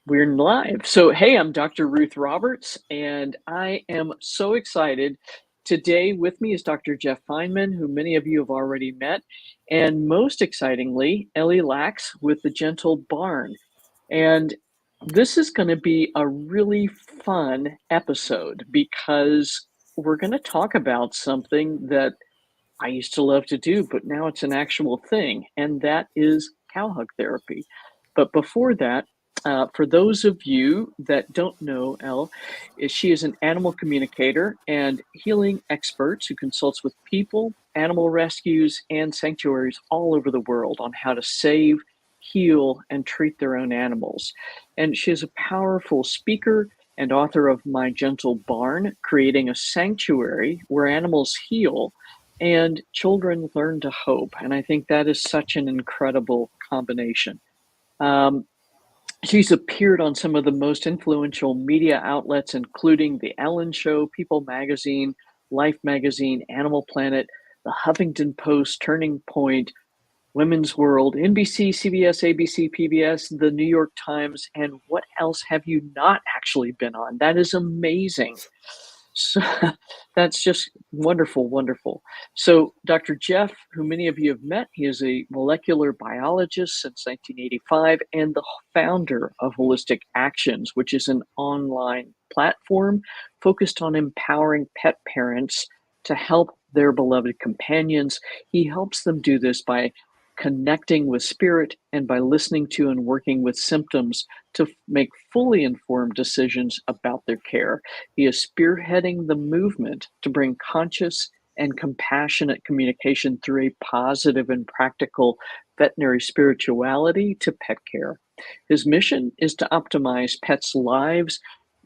We're live. So, hey, I'm Dr. Ruth Roberts, and I am so excited. Today with me is Dr. Jeff Feynman, who many of you have already met, and most excitingly, Ellie Laks with the Gentle Barn. And this is going to be a really fun episode because we're going to talk about something that I used to love to do, but now it's an actual thing, and that is cow hug therapy. But before that, for those of you that don't know Elle, she is an animal communicator and healing expert who consults with people, animal rescues, and sanctuaries all over the world on how to save, heal, and treat their own animals. And she is a powerful speaker and author of My Gentle Barn, creating a sanctuary where animals heal and children learn to hope. And I think that is such an incredible combination. Um, she's appeared on some of the most influential media outlets, including The Ellen Show, People Magazine, Life Magazine, Animal Planet, The Huffington Post, Turning Point, Women's World, NBC, CBS, ABC, PBS, The New York Times, and what else have you not actually been on? That is amazing. So that's just wonderful, wonderful. So Dr. Jeff, who many of you have met, he is a molecular biologist since 1985 and the founder of Holistic Actions, which is an online platform focused on empowering pet parents to help their beloved companions. He helps them do this by connecting with spirit and by listening to and working with symptoms to make fully informed decisions about their care. He is spearheading the movement to bring conscious and compassionate communication through a positive and practical veterinary spirituality to pet care. His mission is to optimize pets' lives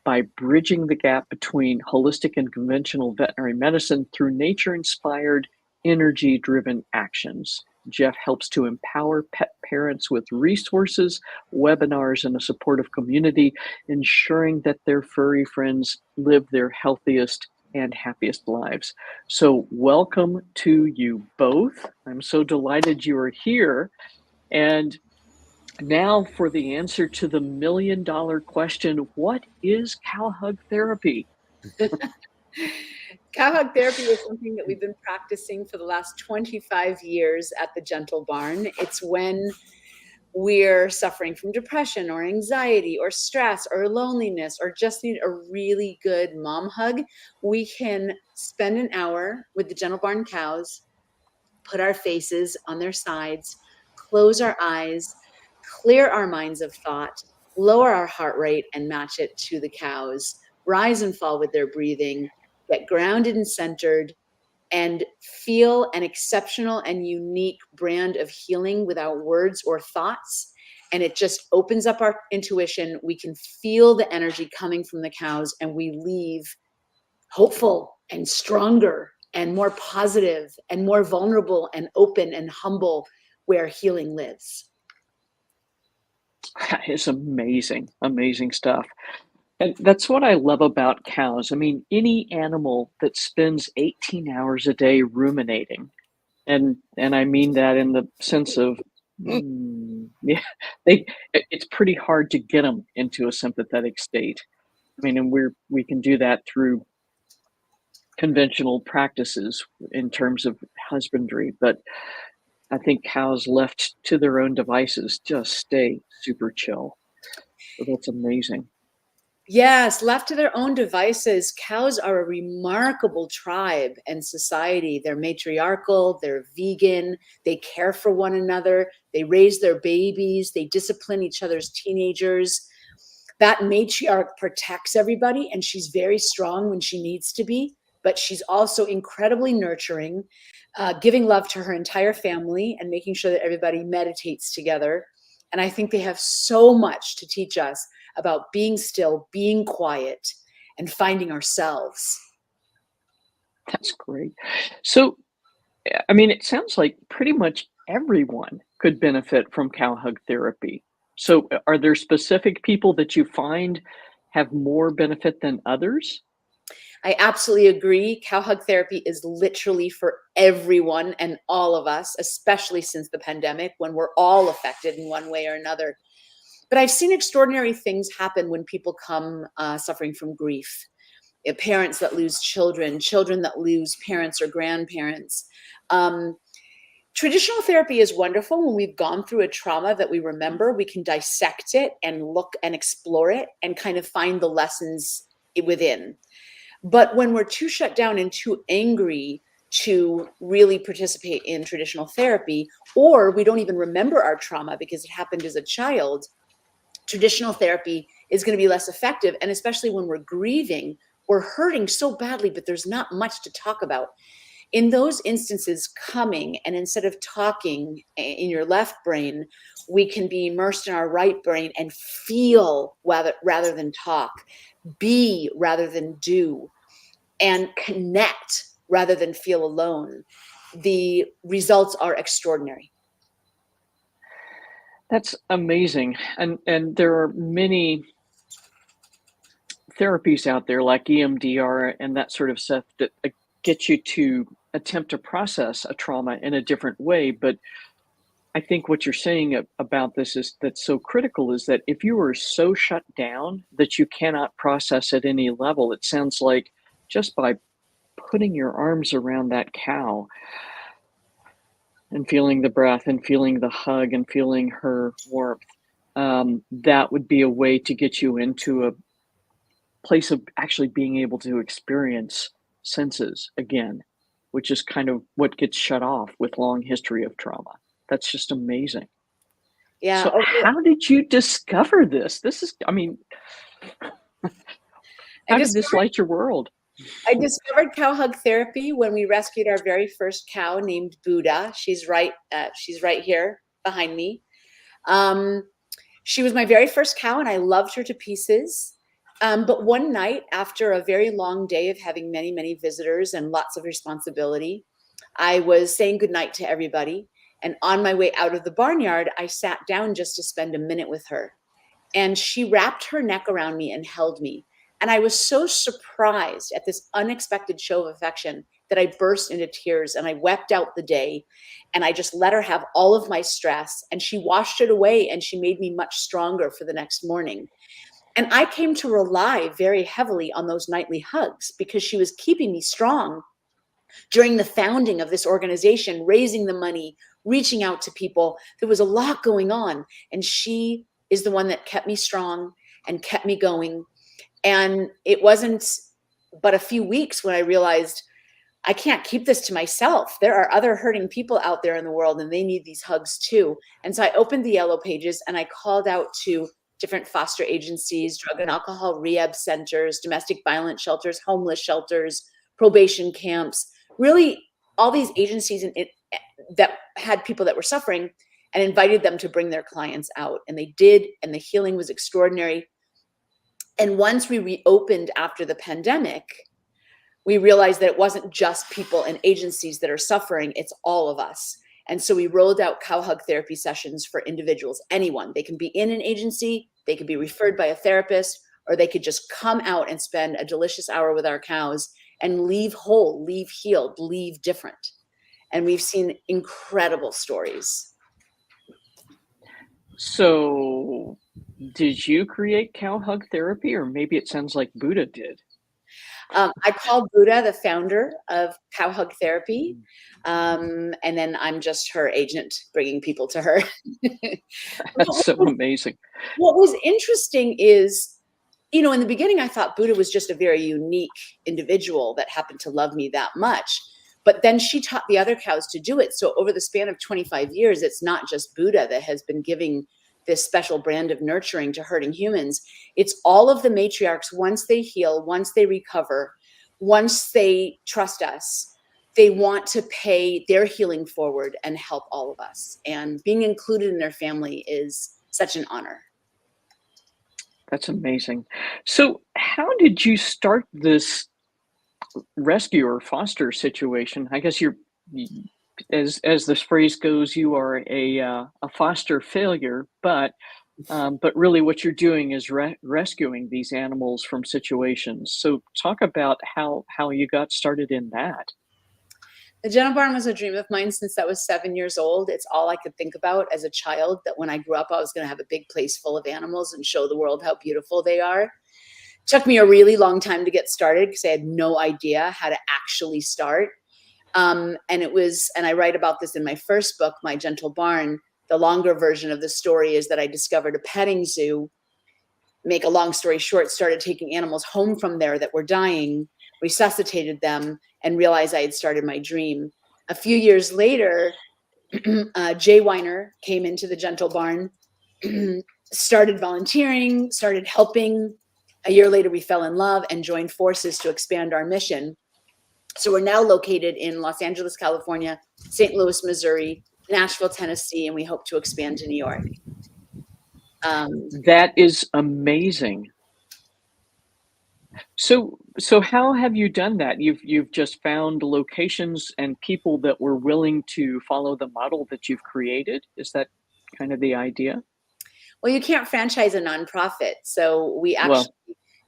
by bridging the gap between holistic and conventional veterinary medicine through nature-inspired, energy-driven actions. Jeff helps to empower pet parents with resources, webinars, and a supportive community, ensuring that their furry friends live their healthiest and happiest lives. So, welcome to you both. I'm so delighted you are here. And now for the answer to the $1,000,000 question, what is cow hug therapy? Cow hug therapy is something that we've been practicing for the last 25 years at the Gentle Barn. It's when we're suffering from depression or anxiety or stress or loneliness or just need a really good mom hug, we can spend an hour with the Gentle Barn cows, put our faces on their sides, close our eyes, clear our minds of thought, lower our heart rate and match it to the cows, rise and fall with their breathing, get grounded and centered, and feel an exceptional and unique brand of healing without words or thoughts. And it just opens up our intuition. We can feel the energy coming from the cows, and we leave hopeful and stronger and more positive and more vulnerable and open and humble where healing lives. That is amazing, amazing stuff. And that's what I love about cows. I mean, any animal that spends 18 hours a day ruminating, and I mean that in the sense of, yeah, it's pretty hard to get them into a sympathetic state. I mean, and we can do that through conventional practices in terms of husbandry, but I think cows left to their own devices just stay super chill. So that's amazing. Yes, left to their own devices, cows are a remarkable tribe and society. They're matriarchal, they're vegan, they care for one another, they raise their babies, they discipline each other's teenagers. That matriarch protects everybody, and she's very strong when she needs to be, but she's also incredibly nurturing, giving love to her entire family and making sure that everybody meditates together. And I think they have so much to teach us about being still, being quiet, and finding ourselves. That's great. So, I mean, it sounds like pretty much everyone could benefit from cow hug therapy. So, are there specific people that you find have more benefit than others? I absolutely agree. Cow hug therapy is literally for everyone and all of us, especially since the pandemic when we're all affected in one way or another. But I've seen extraordinary things happen when people come suffering from grief. Parents that lose children, children that lose parents or grandparents. Traditional therapy is wonderful when we've gone through a trauma that we remember. We can dissect it and look and explore it and kind of find the lessons within. But when we're too shut down and too angry to really participate in traditional therapy, or we don't even remember our trauma because it happened as a child, traditional therapy is going to be less effective. And especially when we're grieving, we're hurting so badly, but there's not much to talk about. In those instances, coming and instead of talking in your left brain, we can be immersed in our right brain and feel rather than talk, be rather than do, and connect rather than feel alone. The results are extraordinary. That's amazing. And there are many therapies out there like EMDR and that sort of stuff that get you to attempt to process a trauma in a different way. But I think what you're saying about this is that's so critical is that if you are so shut down that you cannot process at any level, it sounds like just by putting your arms around that cow and feeling the breath and feeling the hug and feeling her warmth, that would be a way to get you into a place of actually being able to experience senses again, which is kind of what gets shut off with long history of trauma. That's just amazing. Yeah. So how did you discover this? This is, I mean, how did this light your world? I discovered cow hug therapy when we rescued our very first cow named Buddha. She's right here behind me. She was my very first cow and I loved her to pieces. But one night after a very long day of having many, many visitors and lots of responsibility, I was saying goodnight to everybody. And on my way out of the barnyard, I sat down just to spend a minute with her. And she wrapped her neck around me and held me. And I was so surprised at this unexpected show of affection that I burst into tears and I wept out the day. And I just let her have all of my stress. And she washed it away and she made me much stronger for the next morning. And I came to rely very heavily on those nightly hugs because she was keeping me strong during the founding of this organization, raising the money, reaching out to people. There was a lot going on. And she is the one that kept me strong and kept me going. And it wasn't but a few weeks when I realized I can't keep this to myself. There are other hurting people out there in the world and they need these hugs too. And so I opened the Yellow Pages and I called out to different foster agencies, drug and alcohol rehab centers, domestic violence shelters, homeless shelters, probation camps, really all these agencies that had people that were suffering, and invited them to bring their clients out. And they did, and the healing was extraordinary. And once we reopened after the pandemic, we realized that it wasn't just people and agencies that are suffering, it's all of us. And so we rolled out cow hug therapy sessions for individuals, anyone. They can be in an agency, they could be referred by a therapist, or they could just come out and spend a delicious hour with our cows and leave whole, leave healed, leave different. And we've seen incredible stories. So did you create cow hug therapy, or maybe it sounds like Buddha did? I call Buddha the founder of cow hug therapy. And then I'm just her agent, bringing people to her. That's so amazing. What was interesting is, in the beginning, I thought Buddha was just a very unique individual that happened to love me that much. But then she taught the other cows to do it. So over the span of 25 years, it's not just Buddha that has been giving this special brand of nurturing to hurting humans. It's all of the matriarchs. Once they heal, once they recover, once they trust us, they want to pay their healing forward and help all of us. And being included in their family is such an honor. That's amazing. So how did you start this rescue or foster situation? I guess as this phrase goes, you are a foster failure, but really what you're doing is rescuing these animals from situations. So talk about how you got started in that. The Gentle Barn was a dream of mine since I was 7 years old. It's all I could think about as a child, that when I grew up, I was going to have a big place full of animals and show the world how beautiful they are. Took me a really long time to get started because I had no idea how to actually start. And I write about this in my first book, My Gentle Barn. The longer version of the story is that I discovered a petting zoo. Make a long story short, started taking animals home from there that were dying, resuscitated them, and realized I had started my dream. A few years later, Jay Weiner came into the Gentle Barn, started volunteering, started helping. A year later, we fell in love and joined forces to expand our mission. So we're now located in Los Angeles, California, St. Louis, Missouri, Nashville, Tennessee, and we hope to expand to New York. That is amazing. So how have you done that? You've just found locations and people that were willing to follow the model that you've created? Is that kind of the idea? Well, you can't franchise a nonprofit. So we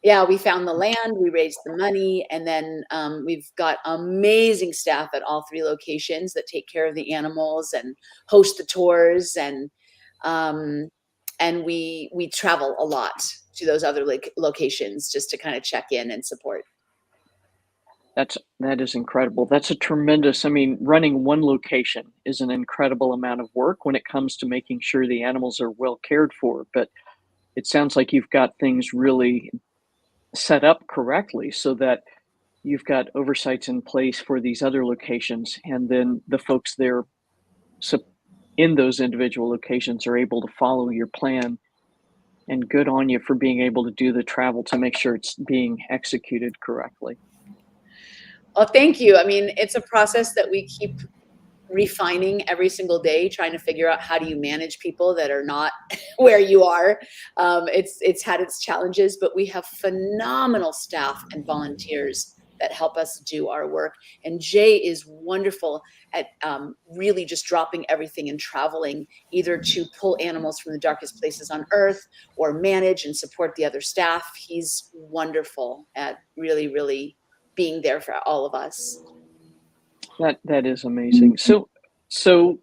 Well, we found the land, we raised the money, and then we've got amazing staff at all 3 locations that take care of the animals and host the tours, and we travel a lot to those other locations just to kind of check in and support. that is incredible. That's a tremendous, I mean, running one location is an incredible amount of work when it comes to making sure the animals are well cared for, but it sounds like you've got things really set up correctly so that you've got oversights in place for these other locations, and then the folks there so in those individual locations are able to follow your plan. And good on you for being able to do the travel to make sure it's being executed correctly. Well, thank you. I mean, it's a process that we keep refining every single day, trying to figure out how do you manage people that are not where you are. It's had its challenges, but we have phenomenal staff and volunteers that help us do our work. And Jay is wonderful at really just dropping everything and traveling, either to pull animals from the darkest places on earth or manage and support the other staff. He's wonderful at really, really being there for all of us. That is amazing. So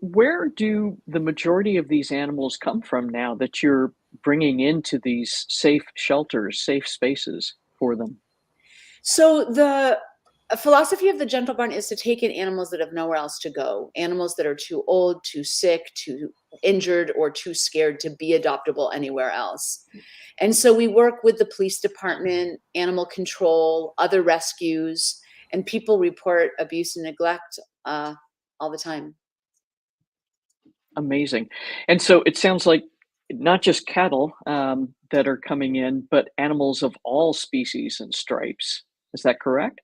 where do the majority of these animals come from now that you're bringing into these safe shelters, safe spaces for them? So the philosophy of the Gentle Barn is to take in animals that have nowhere else to go, animals that are too old, too sick, too injured, or too scared to be adoptable anywhere else. And so we work with the police department, animal control, other rescues, and people report abuse and neglect all the time. Amazing. And so it sounds like not just cattle that are coming in, but animals of all species and stripes. Is that correct?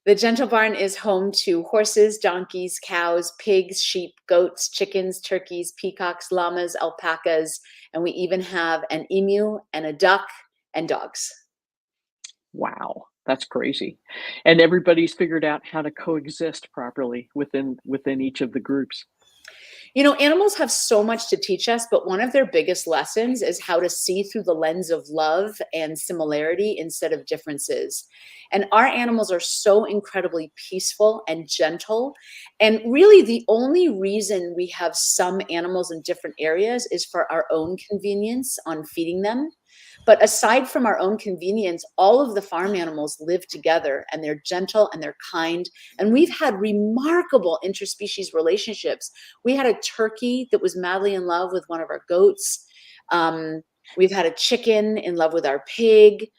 The Gentle Barn is home to horses, donkeys, cows, pigs, sheep, goats, chickens, turkeys, peacocks, llamas, alpacas, and we even have an emu and a duck and dogs. Wow, that's crazy. And everybody's figured out how to coexist properly within each of the groups. You know, animals have so much to teach us, but one of their biggest lessons is how to see through the lens of love and similarity instead of differences. And our animals are so incredibly peaceful and gentle. And really, the only reason we have some animals in different areas is for our own convenience on feeding them. But aside from our own convenience, all of the farm animals live together and they're gentle and they're kind. And we've had remarkable interspecies relationships. We had a turkey that was madly in love with one of our goats. We've had a chicken in love with our pig.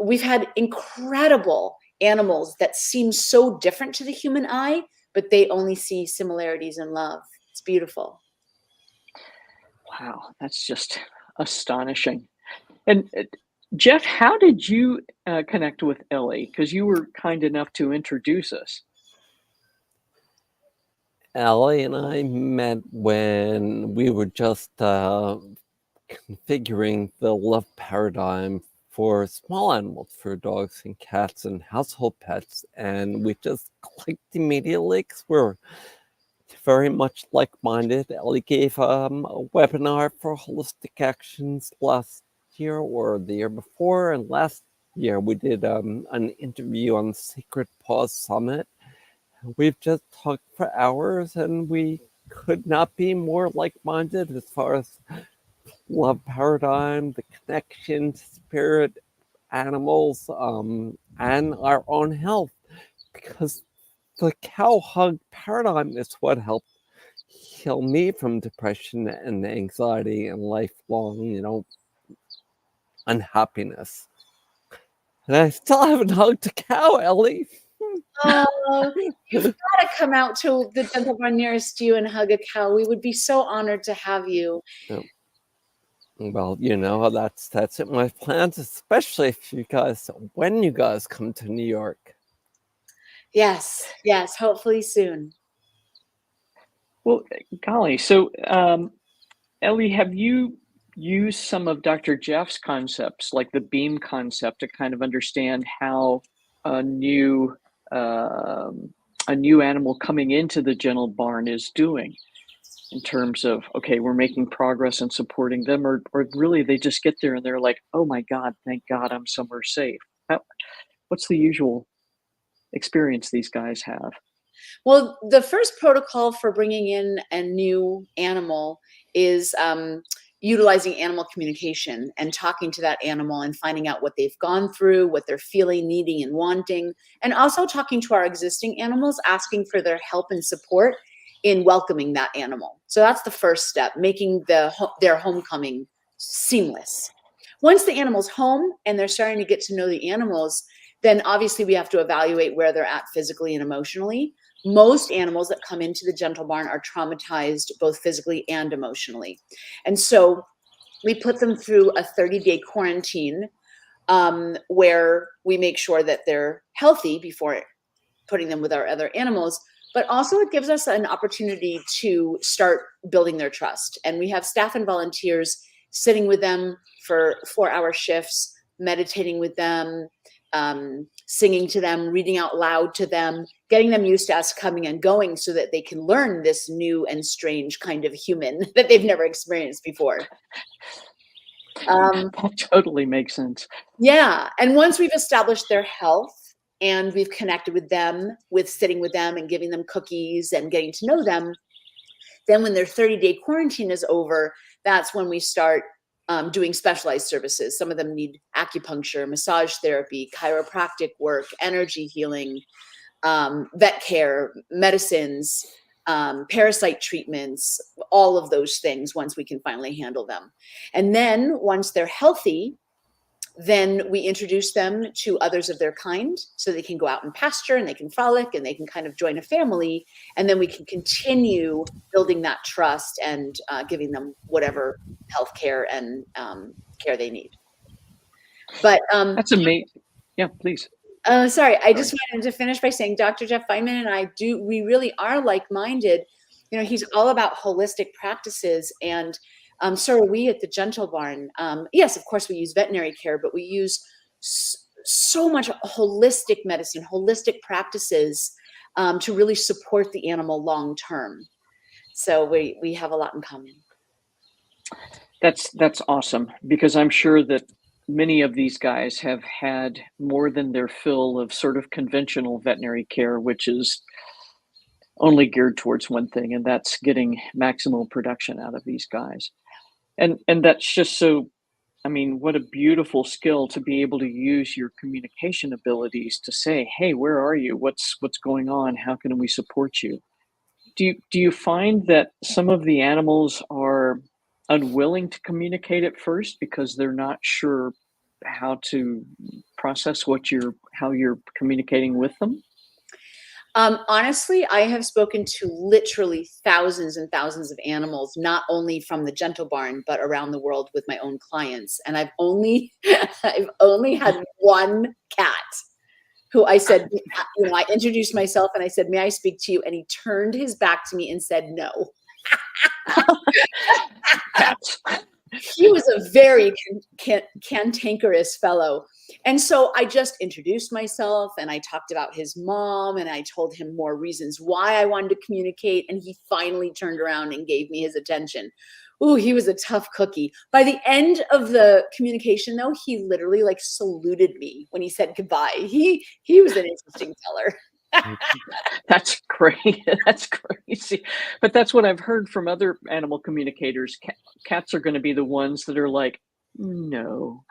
We've had incredible animals that seem so different to the human eye, but they only see similarities in love. It's beautiful. Wow, that's just astonishing. And Jeff, how did you connect with Ellie? Because you were kind enough to introduce us. Ellie and I met when we were just configuring the love paradigm for small animals, for dogs and cats and household pets, and we just clicked immediately because we're very much like-minded. Ellie gave a webinar for holistic actions last year or the year before, and last year we did an interview on the Sacred Paws Summit. we've just talked for hours, and we could not be more like-minded as far as love paradigm, the connection to spirit, animals, and our own health. Because the cow hug paradigm is what helped heal me from depression and anxiety and lifelong, unhappiness. And I still haven't hugged a cow, Ellie. Oh, you've got to come out to the dental barn nearest you and hug a cow. We would be so honored to have you. Well, that's it. My plans, especially when you guys come to New York. Yes, hopefully soon. Well, golly. So, Ellie, have you used some of Dr. Jeff's concepts, like the beam concept, to kind of understand how a new animal coming into the gentle barn is doing in terms of, okay, we're making progress and supporting them, or really they just get there and they're like, oh my God, thank God I'm somewhere safe. What's the usual experience these guys have? Well, the first protocol for bringing in a new animal is utilizing animal communication and talking to that animal and finding out what they've gone through, what they're feeling, needing, and wanting, and also talking to our existing animals, asking for their help and support in welcoming that animal. So that's the first step, making their homecoming seamless. Once the animal's home and they're starting to get to know the animals, then obviously we have to evaluate where they're at physically and emotionally. Most animals that come into the gentle barn are traumatized both physically and emotionally. And so we put them through a 30-day quarantine where we make sure that they're healthy before putting them with our other animals. But also it gives us an opportunity to start building their trust. And we have staff and volunteers sitting with them for 4-hour shifts, meditating with them, singing to them, reading out loud to them, getting them used to us coming and going so that they can learn this new and strange kind of human that they've never experienced before. That totally makes sense. Yeah. And once we've established their health and we've connected with them, with sitting with them and giving them cookies and getting to know them, then when their 30-day quarantine is over, that's when we start doing specialized services. Some of them need acupuncture, massage therapy, chiropractic work, energy healing, vet care, medicines, parasite treatments, all of those things once we can finally handle them. And then once they're healthy, then we introduce them to others of their kind so they can go out and pasture and they can frolic and they can kind of join a family. And then we can continue building that trust and giving them whatever health care and care they need. But that's amazing. Yeah, please. Sorry, I just wanted to finish by saying Dr. Jeff Feynman and I we really are like-minded. He's all about holistic practices, and so are we at the Gentle Barn. Yes, of course, we use veterinary care, but we use so much holistic medicine, holistic practices to really support the animal long-term. So we have a lot in common. That's awesome, because I'm sure that many of these guys have had more than their fill of sort of conventional veterinary care, which is only geared towards one thing, and that's getting maximal production out of these guys. And that's just so, I mean, what a beautiful skill to be able to use your communication abilities to say, hey, where are you? What's going on? How can we support you? Do you find that some of the animals are unwilling to communicate at first because they're not sure how to process how you're communicating with them? Honestly, I have spoken to literally thousands and thousands of animals, not only from the Gentle Barn, but around the world with my own clients. And I've only had one cat who I said, I introduced myself and I said, may I speak to you? And he turned his back to me and said, no. Cats. He was a very cantankerous fellow. And so I just introduced myself and I talked about his mom and I told him more reasons why I wanted to communicate. And he finally turned around and gave me his attention. Ooh, he was a tough cookie. By the end of the communication, though, he literally saluted me when he said goodbye. He was an interesting teller. That's great. That's crazy. But that's what I've heard from other animal communicators. Cats are going to be the ones that are like, no,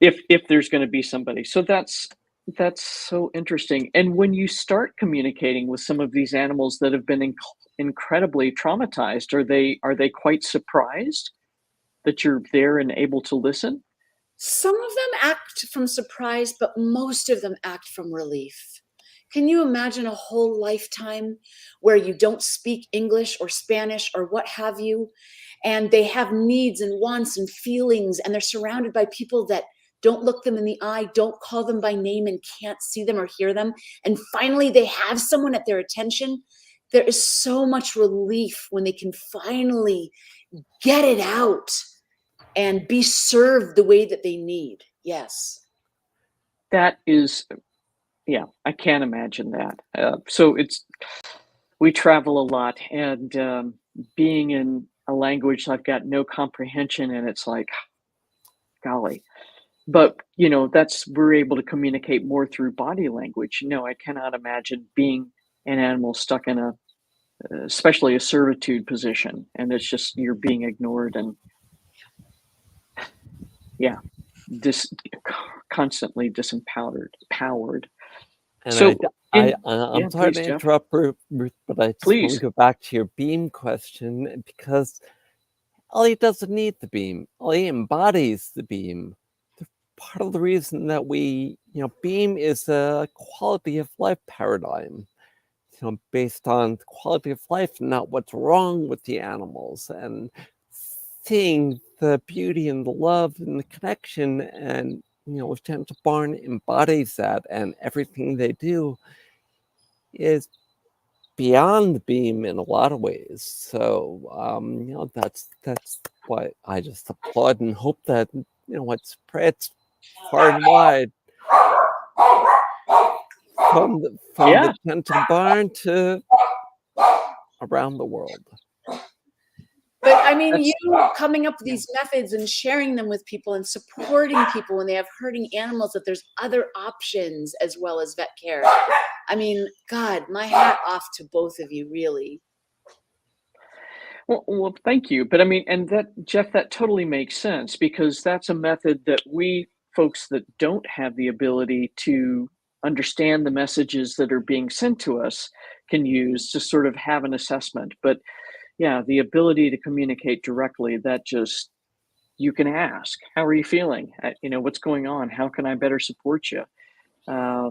if there's going to be somebody. So that's so interesting. And when you start communicating with some of these animals that have been incredibly traumatized, are they quite surprised that you're there and able to listen? Some of them act from surprise, but most of them act from relief. Can you imagine a whole lifetime where you don't speak English or Spanish or what have you, and they have needs and wants and feelings, and they're surrounded by people that don't look them in the eye, don't call them by name, and can't see them or hear them, and finally they have someone at their attention? There is so much relief when they can finally get it out and be served the way that they need. Yes. That is, yeah, I can't imagine that. So we travel a lot, and being in a language I've got no comprehension in, it's like, golly. But that's we're able to communicate more through body language. No, I cannot imagine being an animal stuck in especially a servitude position, and it's just you're being ignored and yeah, dis constantly disempowered powered. And So I'm yeah, sorry please, to Jeff, interrupt, Ruth, but I just want to please. go back to your beam question because Ellie doesn't need the beam. Ellie embodies the beam. Part of the reason that beam is a quality of life paradigm, based on the quality of life, not what's wrong with the animals, and seeing the beauty and the love and the connection. And, Gentle Barn embodies that, and everything they do is beyond the beam in a lot of ways. So, that's why I just applaud and hope that, it spreads far and wide from Yeah. the Gentle Barn to around the world. But I mean, That's you coming up with yeah. these methods and sharing them with people and supporting people when they have hurting animals, that there's other options as well as vet care. I mean, God, my hat off to both of you, really. Well, thank you. But I mean, and that, Jeff, that totally makes sense because that's a method that we folks that don't have the ability to understand the messages that are being sent to us can use to sort of have an assessment. But yeah, the ability to communicate directly, that just, you can ask, how are you feeling? What's going on? How can I better support you? Uh,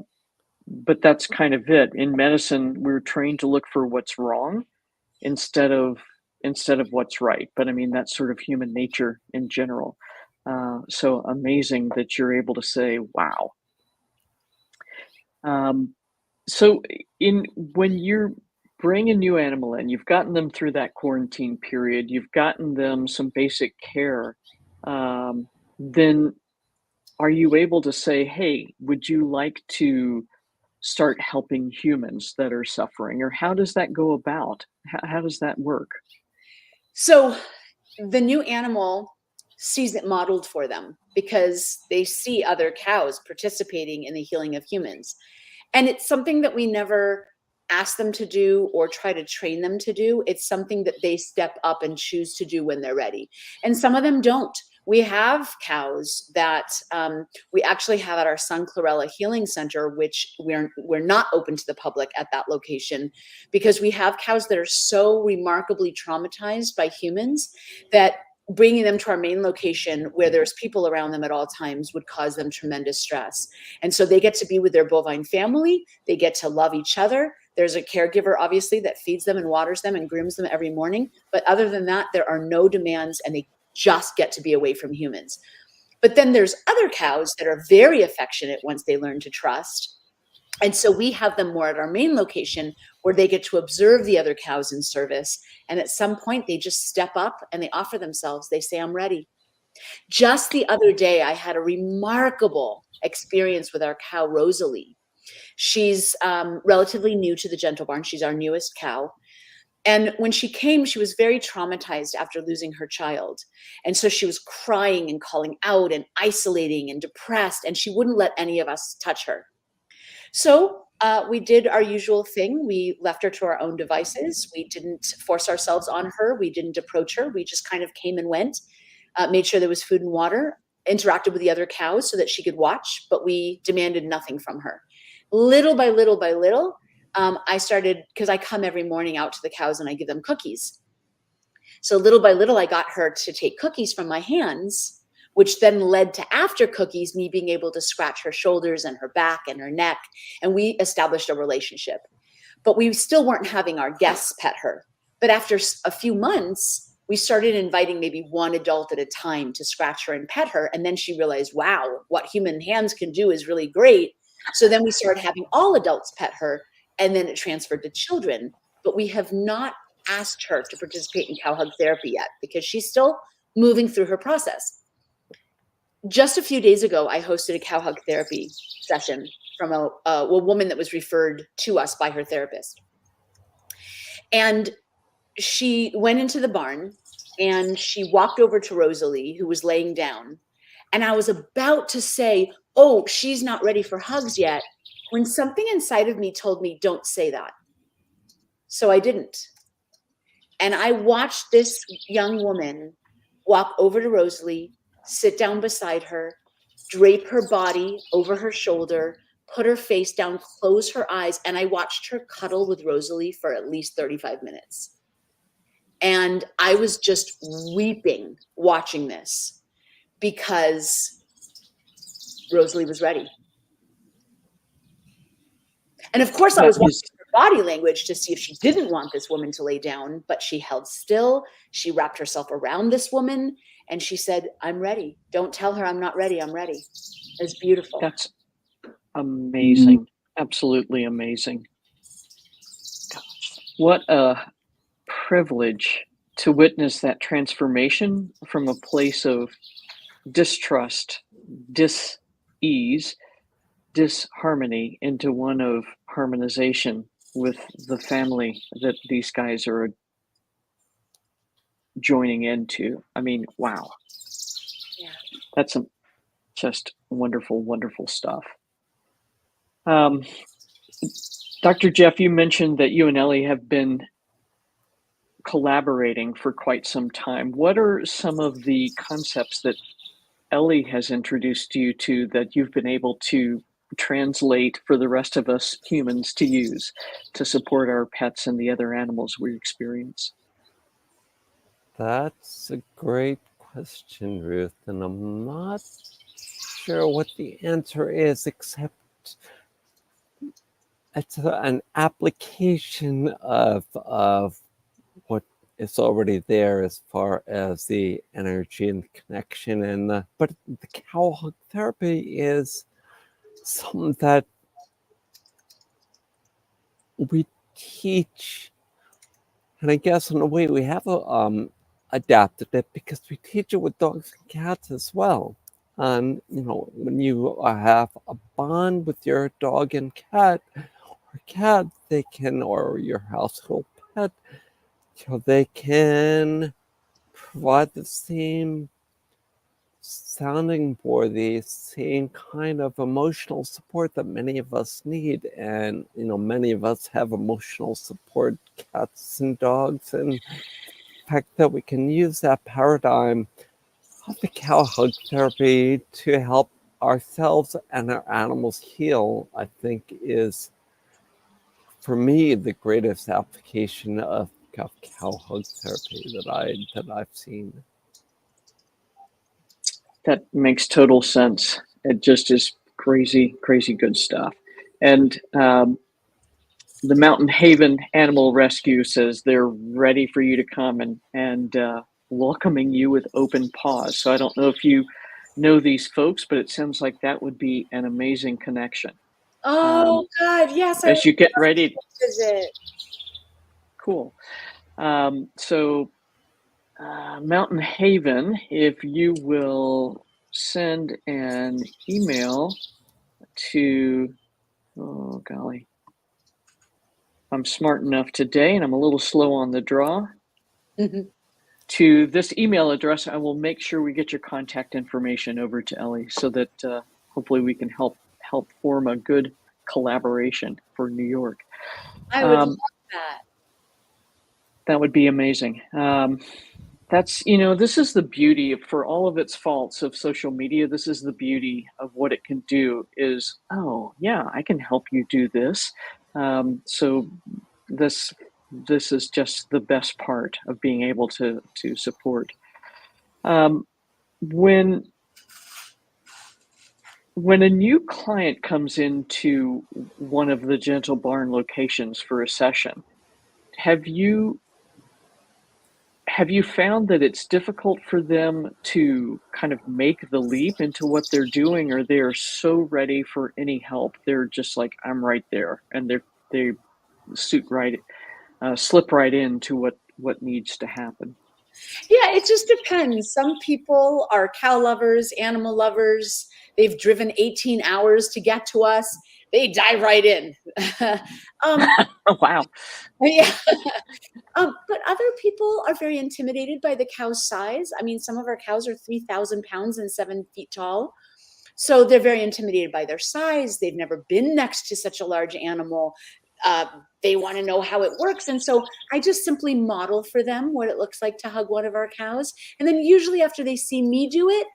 but that's kind of it. In medicine, we're trained to look for what's wrong instead of what's right. But I mean, that's sort of human nature in general. So amazing that you're able to say, "Wow." Um, so, in when you're bring a new animal in, you've gotten them through that quarantine period, you've gotten them some basic care. Then are you able to say, "Hey, would you like to start helping humans that are suffering?" Or how does that go about? How does that work? So the new animal sees it modeled for them because they see other cows participating in the healing of humans. And it's something that we never ask them to do or try to train them to do. It's something that they step up and choose to do when they're ready. And some of them don't. We have cows that we actually have at our Sun Chlorella Healing Center, which we're not open to the public at that location, because we have cows that are so remarkably traumatized by humans that bringing them to our main location where there's people around them at all times would cause them tremendous stress. And so they get to be with their bovine family. They get to love each other. There's a caregiver, obviously, that feeds them and waters them and grooms them every morning. But other than that, there are no demands, and they just get to be away from humans. But then there's other cows that are very affectionate once they learn to trust. And so we have them more at our main location where they get to observe the other cows in service. And at some point, they just step up and they offer themselves. They say, "I'm ready." Just the other day, I had a remarkable experience with our cow, Rosalie. She's relatively new to the Gentle Barn. She's our newest cow. And when she came, she was very traumatized after losing her child. And so she was crying and calling out and isolating and depressed, and she wouldn't let any of us touch her. So We did our usual thing. We left her to our own devices. We didn't force ourselves on her. We didn't approach her. We just kind of came and went, made sure there was food and water, interacted with the other cows so that she could watch, but we demanded nothing from her. Little by little by little, I started, because I come every morning out to the cows and I give them cookies. So little by little, I got her to take cookies from my hands, which then led to, after cookies, me being able to scratch her shoulders and her back and her neck. And we established a relationship. But we still weren't having our guests pet her. But after a few months, we started inviting maybe one adult at a time to scratch her and pet her. And then she realized, wow, what human hands can do is really great. So then we started having all adults pet her, and then it transferred to children. But we have not asked her to participate in cow hug therapy yet, because she's still moving through her process. Just a few days ago, I hosted a cow hug therapy session from a woman that was referred to us by her therapist. And she went into the barn and she walked over to Rosalie, who was laying down. And I was about to say, oh, she's not ready for hugs yet, when something inside of me told me, don't say that. So I didn't. And I watched this young woman walk over to Rosalie, sit down beside her, drape her body over her shoulder, put her face down, close her eyes, and I watched her cuddle with Rosalie for at least 35 minutes. And I was just weeping watching this, because Rosalie was ready. And of course, I was watching her body language to see if she didn't want this woman to lay down, but she held still. She wrapped herself around this woman and she said, I'm ready. Don't tell her I'm not ready. I'm ready. It's beautiful. That's amazing. Absolutely amazing. Gosh, what a privilege to witness that transformation from a place of distrust, dis-ease, disharmony into one of harmonization with the family that these guys are joining into. I mean, wow. Yeah. That's just wonderful, wonderful stuff. Dr. Jeff, you mentioned that you and Ellie have been collaborating for quite some time. What are some of the concepts that Ellie has introduced you to that you've been able to translate for the rest of us humans to use to support our pets and the other animals we experience? That's a great question, Ruth, and I'm not sure what the answer is, except it's an application of what is already there as far as the energy and connection. And but the cow hug therapy is something that we teach, and I guess in a way we have adapted it because we teach it with dogs and cats as well. And when you have a bond with your dog and cat, they can, or your household pet, they can provide the same sounding board, the same kind of emotional support that many of us need. And many of us have emotional support, cats and dogs, and the fact that we can use that paradigm of the cow hug therapy to help ourselves and our animals heal, I think is, for me, the greatest application of cow hug therapy that I've seen. That makes total sense. It just is crazy, crazy good stuff. And the Mountain Haven Animal Rescue says they're ready for you to come and welcoming you with open paws. So I don't know if you know these folks, but it sounds like that would be an amazing connection. Oh, God, yes. As you get ready to visit. Cool. So Mountain Haven, if you will send an email to, oh golly, I'm smart enough today and I'm a little slow on the draw. To this email address, I will make sure we get your contact information over to Ellie so that hopefully we can help form a good collaboration for New York. I would love that. That would be amazing. This is the beauty for all of its faults of social media. This is the beauty of what it can do is, oh, yeah, I can help you do this. So this this is just the best part of being able to support. Um, when when a new client comes into one of the Gentle Barn locations for a session, have you have you found that it's difficult for them to kind of make the leap into what they're doing, or they're so ready for any help? They're just like, I'm right there, and they suit right, slip right into what needs to happen. Yeah, it just depends. Some people are cow lovers, animal lovers. They've driven 18 hours to get to us. They dive right in. um, Oh, wow. yeah. But other people are very intimidated by the cow's size. I mean, some of our cows are 3,000 pounds and 7 feet tall. So they're very intimidated by their size. They've never been next to such a large animal. Uh, they want to know how it works. And so I just simply model for them what it looks like to hug one of our cows. And then usually after they see me do it,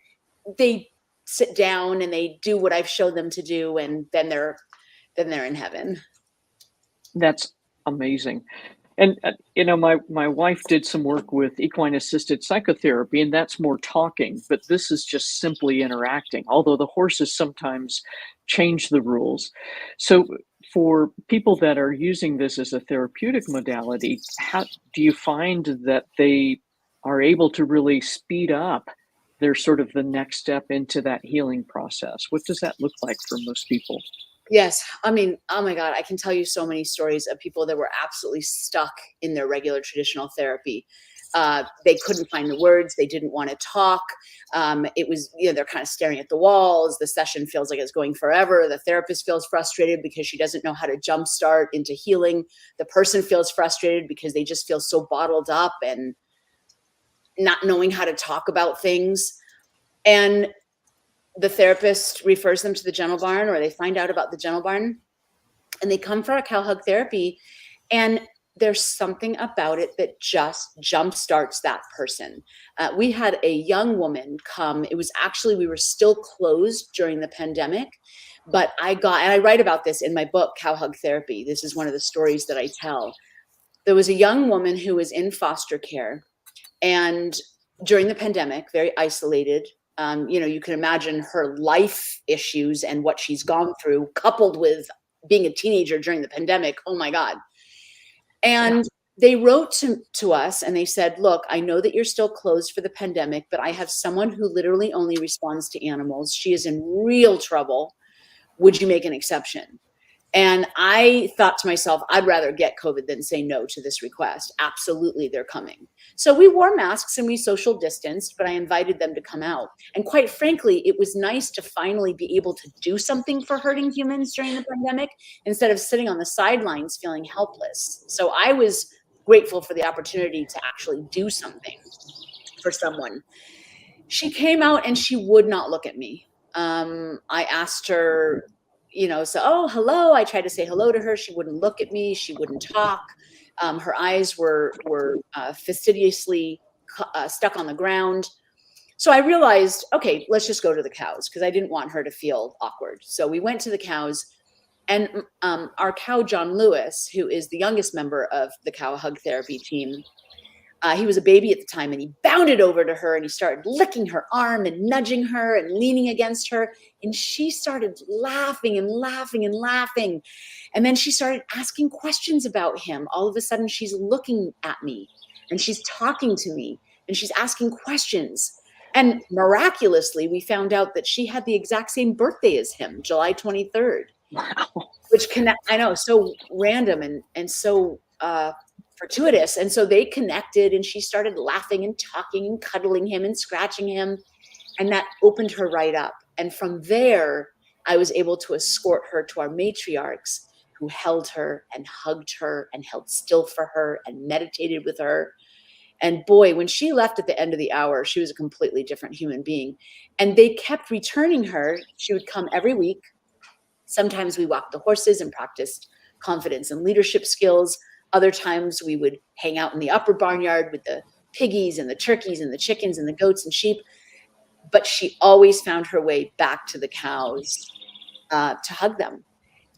they sit down and they do what I've showed them to do. And then they're in heaven. That's amazing. And my wife did some work with equine assisted psychotherapy, and that's more talking, but this is just simply interacting, although the horses sometimes change the rules. So for people that are using this as a therapeutic modality, how do you find that they are able to really speed up their sort of the next step into that healing process? What does that look like for most people? Yes. I mean, oh my God, I can tell you so many stories of people that were absolutely stuck in their regular traditional therapy. They couldn't find the words. They didn't want to talk. It was, they're kind of staring at the walls. The session feels like it's going forever. The therapist feels frustrated because she doesn't know how to jumpstart into healing. The person feels frustrated because they just feel so bottled up and not knowing how to talk about things. And the therapist refers them to the Gentle Barn, or they find out about the Gentle Barn, and they come for a cow hug therapy. And there's something about it that just jumpstarts that person. We had a young woman come. It was actually, we were still closed during the pandemic, but and I write about this in my book, Cow Hug Therapy. This is one of the stories that I tell. There was a young woman who was in foster care, and during the pandemic, very isolated. You can imagine her life issues and what she's gone through, coupled with being a teenager during the pandemic. Oh my God. And they wrote to us and they said, look, I know that you're still closed for the pandemic, but I have someone who literally only responds to animals. She is in real trouble. Would you make an exception? And I thought to myself, I'd rather get COVID than say no to this request. Absolutely, they're coming. So we wore masks and we social distanced, but I invited them to come out. And quite frankly, it was nice to finally be able to do something for hurting humans during the pandemic instead of sitting on the sidelines feeling helpless. So I was grateful for the opportunity to actually do something for someone. She came out and she would not look at me. I asked her, oh, hello. I tried to say hello to her. She wouldn't look at me. She wouldn't talk. Her eyes were fastidiously stuck on the ground. So I realized, okay, let's just go to the cows because I didn't want her to feel awkward. So we went to the cows, and our cow, John Lewis, who is the youngest member of the cow hug therapy team, he was a baby at the time, and he bounded over to her and he started licking her arm and nudging her and leaning against her. And she started laughing and laughing and laughing. And then she started asking questions about him. All of a sudden, she's looking at me and she's talking to me and she's asking questions. And miraculously, we found out that she had the exact same birthday as him, July 23rd. Wow. Which I know, so random and so fortuitous. And so they connected and she started laughing and talking and cuddling him and scratching him. And that opened her right up. And from there, I was able to escort her to our matriarchs who held her and hugged her and held still for her and meditated with her. And boy, when she left at the end of the hour, she was a completely different human being. And they kept returning her. She would come every week. Sometimes we walked the horses and practiced confidence and leadership skills. Other times we would hang out in the upper barnyard with the piggies and the turkeys and the chickens and the goats and sheep. But she always found her way back to the cows to hug them.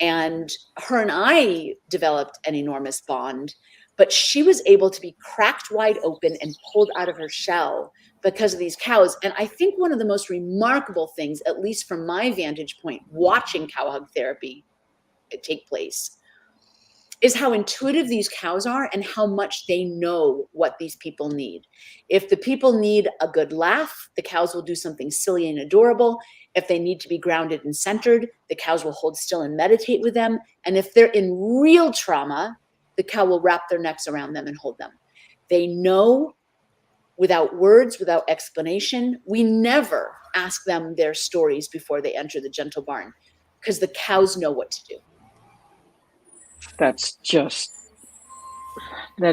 And her and I developed an enormous bond, but she was able to be cracked wide open and pulled out of her shell because of these cows. And I think one of the most remarkable things, at least from my vantage point, watching cow hug therapy take place, is how intuitive these cows are and how much they know what these people need. If the people need a good laugh, the cows will do something silly and adorable. If they need to be grounded and centered, the cows will hold still and meditate with them. And if they're in real trauma, the cow will wrap their necks around them and hold them. They know without words, without explanation. We never ask them their stories before they enter the gentle barn because the cows know what to do. That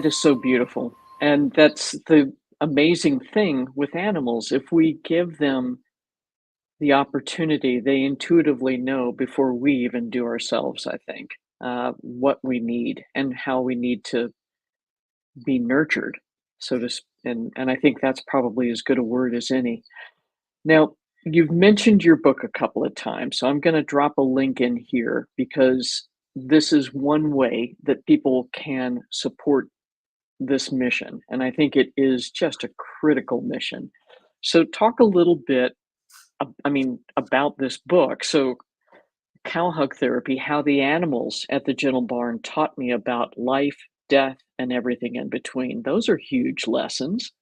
is so beautiful. And that's the amazing thing with animals. If we give them the opportunity, they intuitively know before we even do ourselves, I think, what we need and how we need to be nurtured, and I think that's probably as good a word as any. Now, you've mentioned your book a couple of times, so I'm going to drop a link in here because this is one way that people can support this mission, and I think it is just a critical mission. So talk a little bit, about this book. So Cow Hug Therapy, How the Animals at the Gentle Barn Taught Me About Life, Death, and Everything in Between. Those are huge lessons.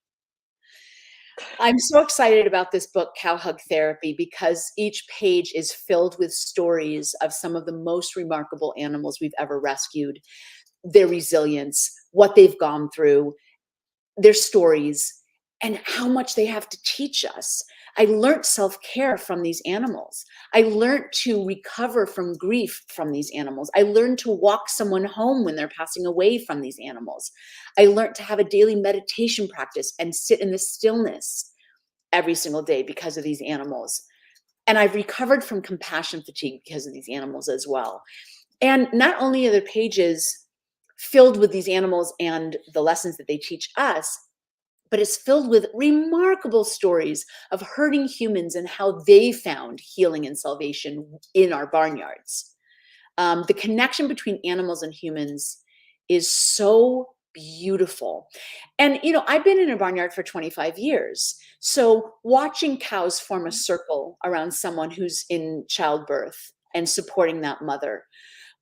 I'm so excited about this book, Cow Hug Therapy, because each page is filled with stories of some of the most remarkable animals we've ever rescued, their resilience, what they've gone through, their stories, and how much they have to teach us. I learned self-care from these animals. I learned to recover from grief from these animals. I learned to walk someone home when they're passing away from these animals. I learned to have a daily meditation practice and sit in the stillness every single day because of these animals. And I've recovered from compassion fatigue because of these animals as well. And not only are the pages filled with these animals and the lessons that they teach us, but it's filled with remarkable stories of hurting humans and how they found healing and salvation in our barnyards. The connection between animals and humans is so beautiful. And, I've been in a barnyard for 25 years. So watching cows form a circle around someone who's in childbirth and supporting that mother,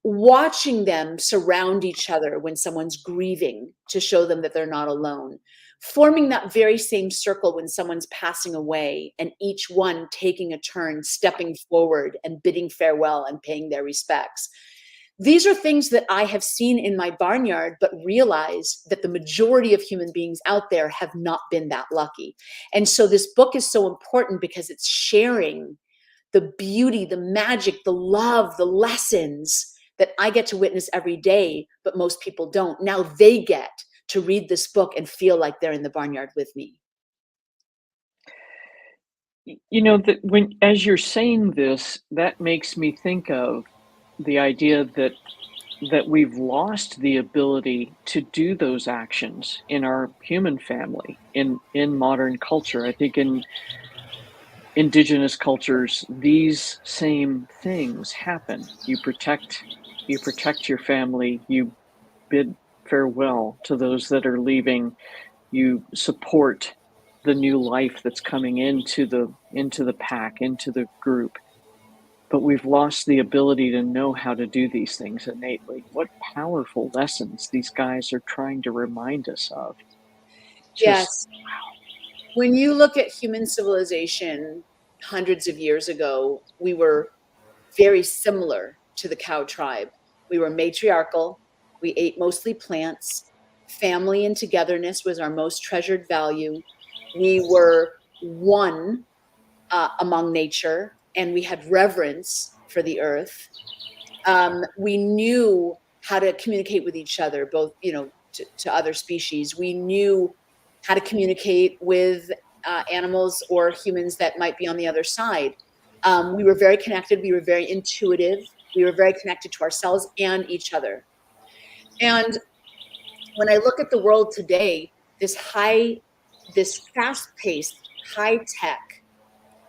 watching them surround each other when someone's grieving to show them that they're not alone, forming that very same circle when someone's passing away, and each one taking a turn, stepping forward and bidding farewell and paying their respects. These are things that I have seen in my barnyard, but realize that the majority of human beings out there have not been that lucky. And so this book is so important because it's sharing the beauty, the magic, the love, the lessons that I get to witness every day, but most people don't. Now they get to read this book and feel like they're in the barnyard with me. That as you're saying this, that makes me think of the idea that we've lost the ability to do those actions in our human family in modern culture. I think in indigenous cultures, these same things happen. You protect your family, you bid farewell to those that are leaving, you support the new life that's coming into the pack, into the group. But we've lost the ability to know how to do these things innately. What powerful lessons these guys are trying to remind us of. Yes. When you look at human civilization hundreds of years ago, we were very similar to the cow tribe. We were matriarchal. We ate mostly plants. Family and togetherness was our most treasured value. We were one among nature, and we had reverence for the earth. We knew how to communicate with each other, both, to other species. We knew how to communicate with animals or humans that might be on the other side. We were very connected. We were very intuitive. We were very connected to ourselves and each other. And when I look at the world today, this fast-paced, high-tech,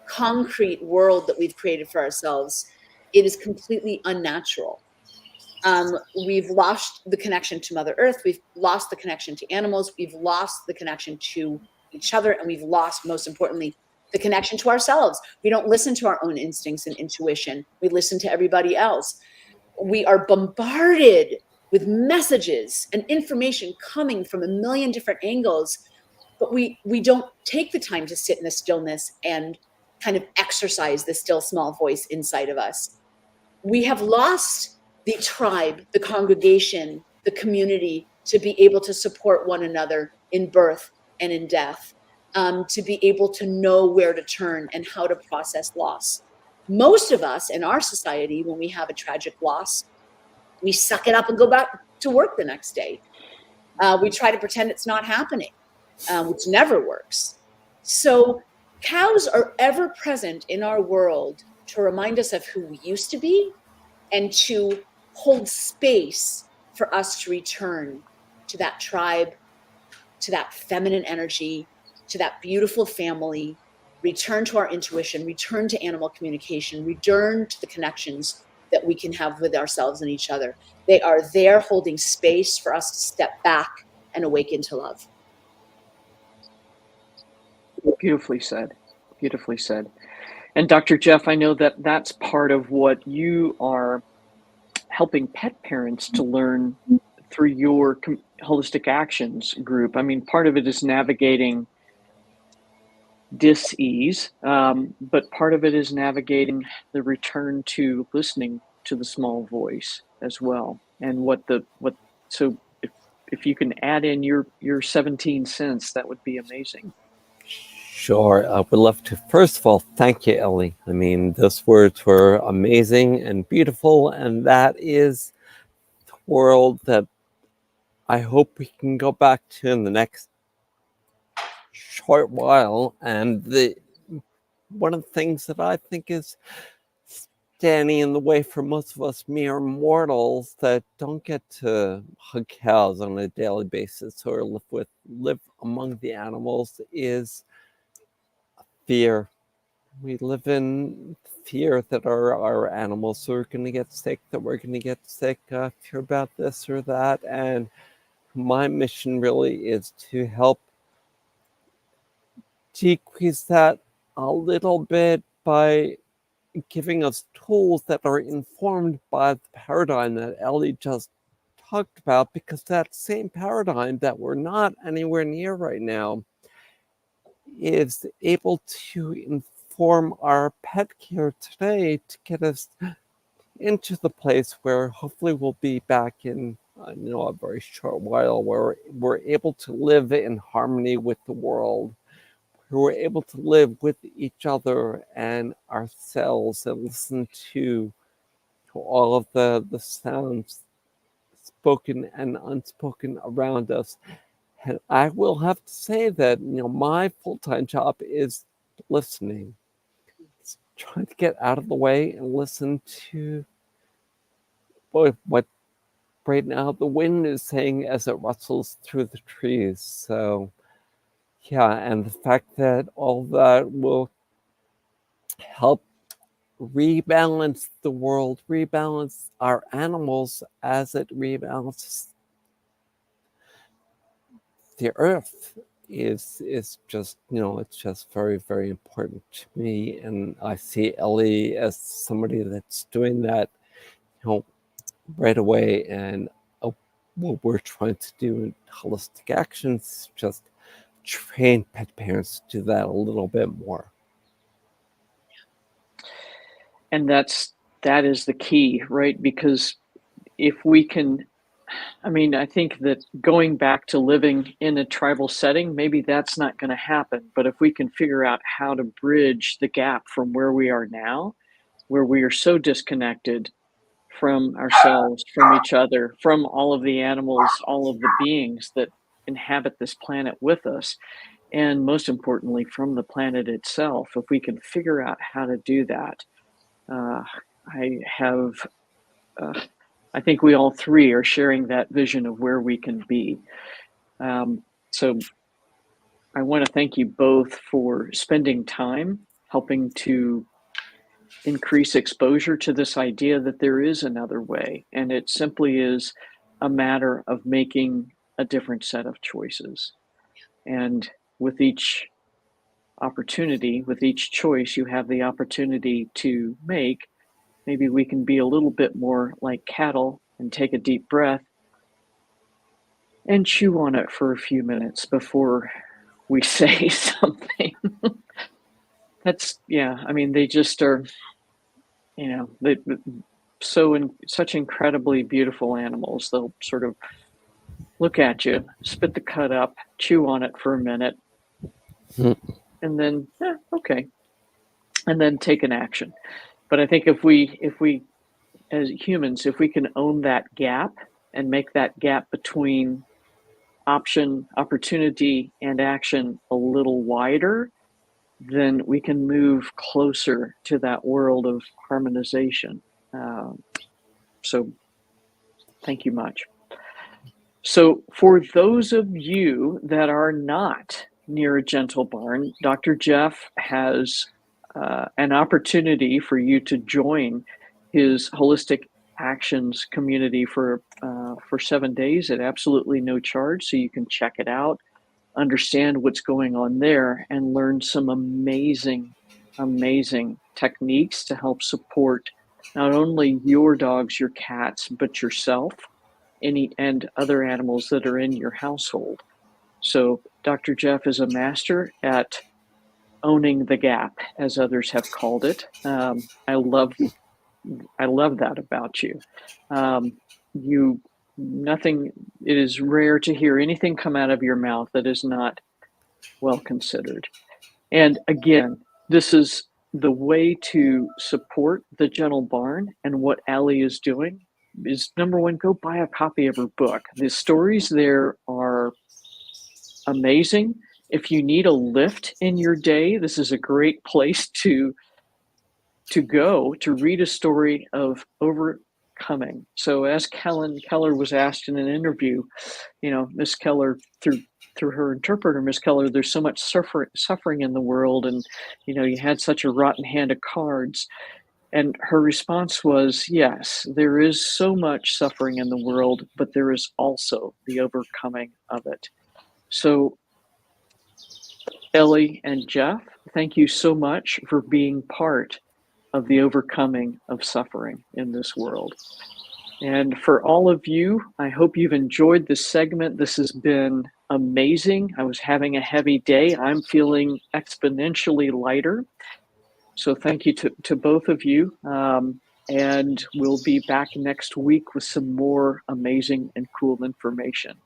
concrete world that we've created for ourselves, it is completely unnatural. We've lost the connection to Mother Earth. We've lost the connection to animals. We've lost the connection to each other. And we've lost, most importantly, the connection to ourselves. We don't listen to our own instincts and intuition. We listen to everybody else. We are bombarded with messages and information coming from a million different angles, but we don't take the time to sit in the stillness and kind of exercise the still small voice inside of us. We have lost the tribe, the congregation, the community to be able to support one another in birth and in death, to be able to know where to turn and how to process loss. Most of us in our society, when we have a tragic loss, we suck it up and go back to work the next day. We try to pretend it's not happening, which never works. So cows are ever present in our world to remind us of who we used to be and to hold space for us to return to that tribe, to that feminine energy, to that beautiful family, return to our intuition, return to animal communication, return to the connections that we can have with ourselves and each other. They are there holding space for us to step back and awaken to love. Beautifully said. Beautifully said. And Dr. Jeff, I know that that's part of what you are helping pet parents to learn through your holistic actions group. I mean, part of it is navigating dis-ease, but part of it is navigating the return to listening to the small voice as well. And so if you can add in your 17 cents, that would be amazing. Sure. I would love to. First of all, thank you, Ellie. I mean, those words were amazing and beautiful, and that is the world that I hope we can go back to in the next short while. And one of the things that I think is standing in the way for most of us mere mortals that don't get to hug cows on a daily basis or live among the animals is fear. We live in fear that our animals are going to get sick, that we're going to get sick, fear about this or that. And my mission really is to help decrease that a little bit by giving us tools that are informed by the paradigm that Ellie just talked about, because that same paradigm that we're not anywhere near right now is able to inform our pet care today to get us into the place where hopefully we'll be back in a very short while, where we're able to live in harmony with the world, where we're able to live with each other and ourselves and listen to all of the sounds spoken and unspoken around us. And I will have to say that, my full-time job is listening. It's trying to get out of the way and listen to what right now the wind is saying as it rustles through the trees. So, yeah, and the fact that all that will help rebalance the world, rebalance our animals as it rebalances the earth is just, it's just very, very important to me. And I see Ellie as somebody that's doing that, right away. And what we're trying to do in holistic actions, just train pet parents to do that a little bit more. And that is the key, right? Because if we can, I think that going back to living in a tribal setting, maybe that's not going to happen. But if we can figure out how to bridge the gap from where we are now, where we are so disconnected from ourselves, from each other, from all of the animals, all of the beings that inhabit this planet with us, and most importantly, from the planet itself, if we can figure out how to do that, I have I think we all three are sharing that vision of where we can be. So I want to thank you both for spending time helping to increase exposure to this idea that there is another way, and it simply is a matter of making a different set of choices. And with each opportunity, with each choice you have the opportunity to make, maybe we can be a little bit more like cattle and take a deep breath and chew on it for a few minutes before we say something. That's, yeah, I mean, they just are, they such incredibly beautiful animals. They'll sort of look at you, spit the cut up, chew on it for a minute, and then, okay, and then take an action. But I think if we as humans, if we can own that gap and make that gap between opportunity, and action a little wider, then we can move closer to that world of harmonization. So thank you much. So for those of you that are not near a gentle barn, Dr. Jeff has an opportunity for you to join his Holistic Actions community for 7 days at absolutely no charge. So you can check it out, understand what's going on there, and learn some amazing techniques to help support not only your dogs, your cats, but yourself, and other animals that are in your household. So Dr. Jeff is a master at owning the gap, as others have called it. I love that about you. It is rare to hear anything come out of your mouth that is not well considered. And again, this is the way to support the Gentle Barn, and what Ellie is doing is, number one, go buy a copy of her book. The stories there are amazing. If you need a lift in your day, this is a great place to go to read a story of overcoming. So as Keller was asked in an interview, Miss Keller, through her interpreter, Miss Keller, there's so much suffering in the world, and you had such a rotten hand of cards. And her response was, yes, there is so much suffering in the world, but there is also the overcoming of it. So Ellie and Jeff, thank you so much for being part of the overcoming of suffering in this world. And for all of you, I hope you've enjoyed this segment. This has been amazing. I was having a heavy day. I'm feeling exponentially lighter. So thank you to both of you. And we'll be back next week with some more amazing and cool information.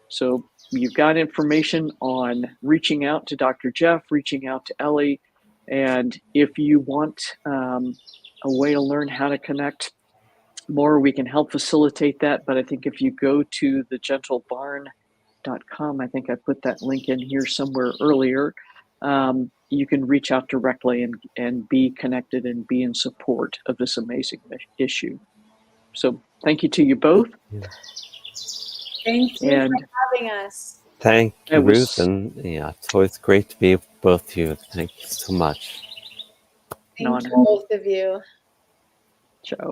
So you've got information on reaching out to Dr. Jeff, reaching out to Ellie. And if you want a way to learn how to connect more, we can help facilitate that. But I think if you go to thegentlebarn.com, I think I put that link in here somewhere earlier, you can reach out directly and be connected and be in support of this amazing issue. So thank you to you both. Thank you for having us. Thank you, Ruth. And it's always great to be with both of you. Thank you so much. Thank you, both of you. Ciao.